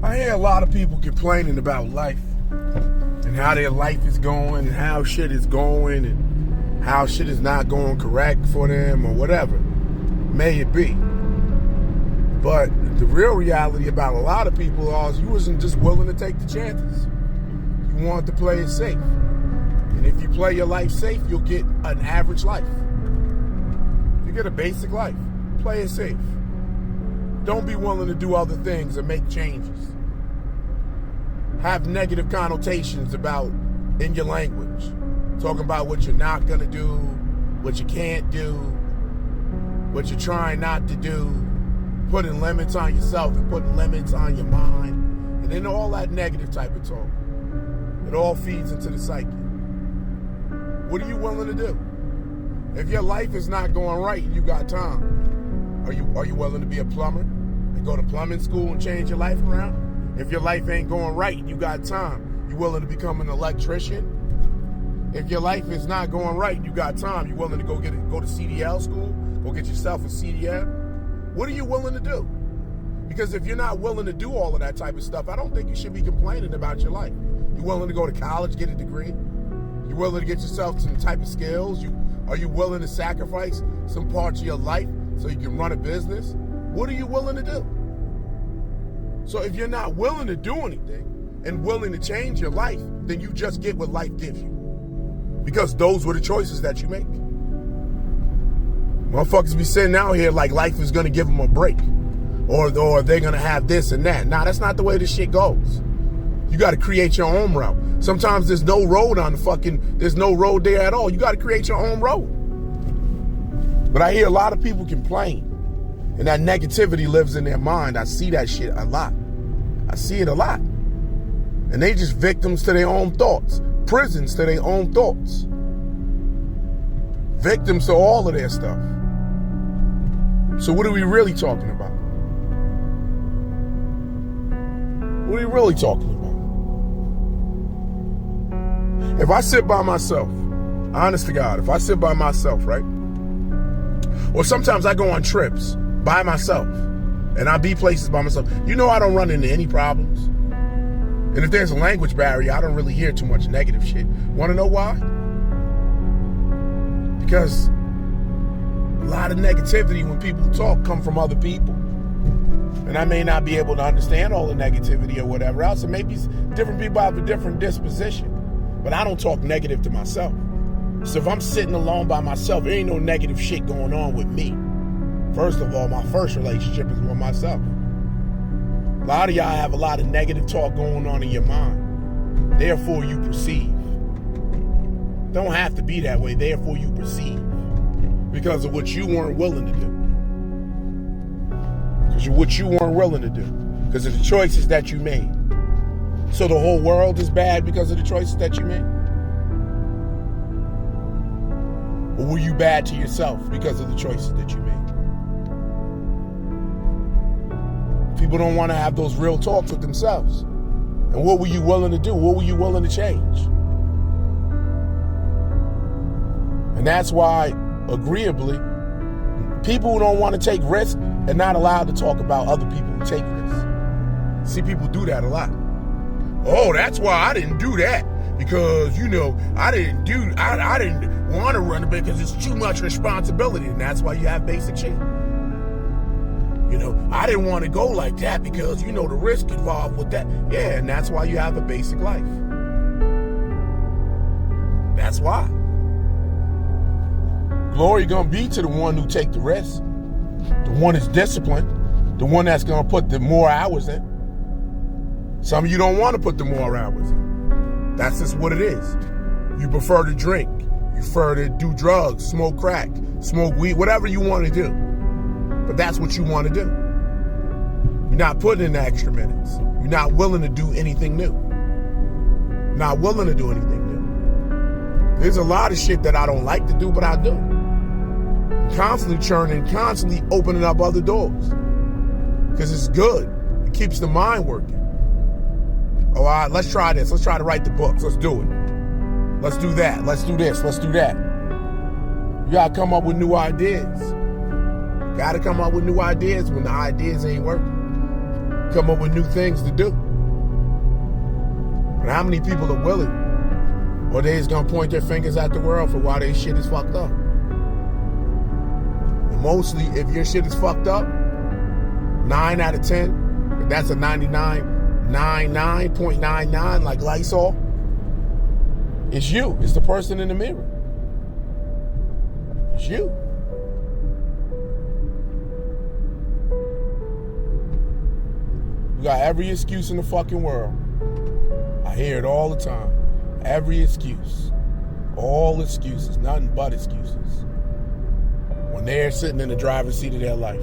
I hear a lot of people complaining about life and how their life is going and how shit is going and how shit is not going correct for them or whatever. May it be. But the real reality about a lot of people is you wasn't just willing to take the chances. You wanted to play it safe. And if you play your life safe, you'll get an average life. You get a basic life. Play it safe. Don't be willing to do other things and make changes. Have negative connotations in your language. Talking about what you're not going to do, what you can't do, what you're trying not to do, putting limits on yourself and putting limits on your mind, and then all that negative type of talk. It all feeds into the psyche. What are you willing to do? If your life is not going right and you got time, are you willing to be a plumber and go to plumbing school and change your life around? If your life ain't going right and you got time, you willing to become an electrician? If your life is not going right and you got time, you willing to go to CDL school, go get yourself a CDL? What are you willing to do? Because if you're not willing to do all of that type of stuff, I don't think you should be complaining about your life. You willing to go to college, get a degree? You willing to get yourself some type of skills? Are you willing to sacrifice some parts of your life so you can run a business? What are you willing to do? So if you're not willing to do anything and willing to change your life, then you just get what life gives you. Because those were the choices that you make. Motherfuckers be sitting out here like life is gonna give them a break. Or they're gonna have this and that. Nah, that's not the way this shit goes. You gotta create your own route. Sometimes there's no road there's no road there at all. You gotta create your own road. But I hear a lot of people complain. And that negativity lives in their mind. I see that shit a lot. I see it a lot. And they just victims to their own thoughts. Prisons to their own thoughts. Victims to all of their stuff. So what are we really talking about? What are we really talking about? If I sit by myself, honest to God, if I sit by myself, right? Or sometimes I go on trips by myself and I be places by myself. You know I don't run into any problems. And if there's a language barrier, I don't really hear too much negative shit. Want to know why? Because a lot of negativity when people talk come from other people. And I may not be able to understand all the negativity or whatever else. And maybe different people have a different disposition. But I don't talk negative to myself. So if I'm sitting alone by myself, there ain't no negative shit going on with me. First of all, my first relationship is with myself. A lot of y'all have a lot of negative talk going on in your mind. Therefore, you perceive. Don't have to be that way. Therefore, you perceive. Because of what you weren't willing to do. Because of what you weren't willing to do. Because of the choices that you made. So the whole world is bad because of the choices that you made? Or were you bad to yourself because of the choices that you made? People don't want to have those real talks with themselves. And what were you willing to do? What were you willing to change? And that's why, agreeably, people who don't want to take risks are not allowed to talk about other people who take risks. See, people do that a lot. Oh, that's why I didn't do that. Because, I didn't want to run it because it's too much responsibility. And that's why you have basic shit. I didn't want to go like that because, the risk involved with that. Yeah, and that's why you have a basic life. That's why. Glory gonna be to the one who take the risk. The one that's disciplined. The one that's gonna put the more hours in. Some of you don't want to put the more hours in. That's just what it is. You prefer to drink. You prefer to do drugs, smoke crack, smoke weed, whatever you want to do. But that's what you want to do. You're not putting in the extra minutes. You're not willing to do anything new. Not willing to do anything new. There's a lot of shit that I don't like to do, but I do. Constantly churning, constantly opening up other doors. Because it's good. It keeps the mind working. All right, let's try this. Let's try to write the books. Let's do it. Let's do that. Let's do this. Let's do that. You gotta come up with new ideas. Gotta come up with new ideas when the ideas ain't working. come up with new things to do. But how many people are willing? Or they just gonna point their fingers at the world for why their shit is fucked up? And mostly, if your shit is fucked up, 9 out of 10, if that's a 99.99 like Lysol, it's you. It's the person in the mirror. It's you. You got every excuse in the fucking world. I hear it all the time. Every excuse. All excuses. Nothing but excuses. When they're sitting in the driver's seat of their life.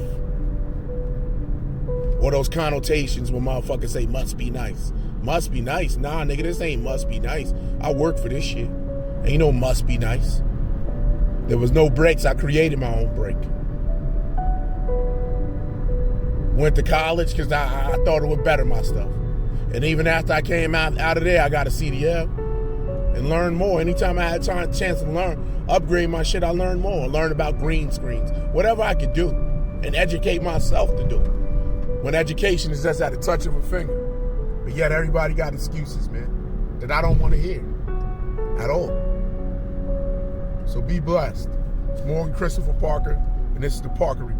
Or those connotations when motherfuckers say must be nice. Must be nice? Nah, nigga, this ain't must be nice. I work for this shit. Ain't no must be nice. There was no breaks. I created my own break. Went to college because I thought it would better my stuff. And even after I came out of there, I got a CDL and learned more. Anytime I had a chance to learn, upgrade my shit, I learned more. Learn about green screens. Whatever I could do and educate myself to do. When education is just at the touch of a finger. But yet everybody got excuses, man, that I don't want to hear at all. So be blessed. It's Morgan Christopher Parker, and this is the Parker Report.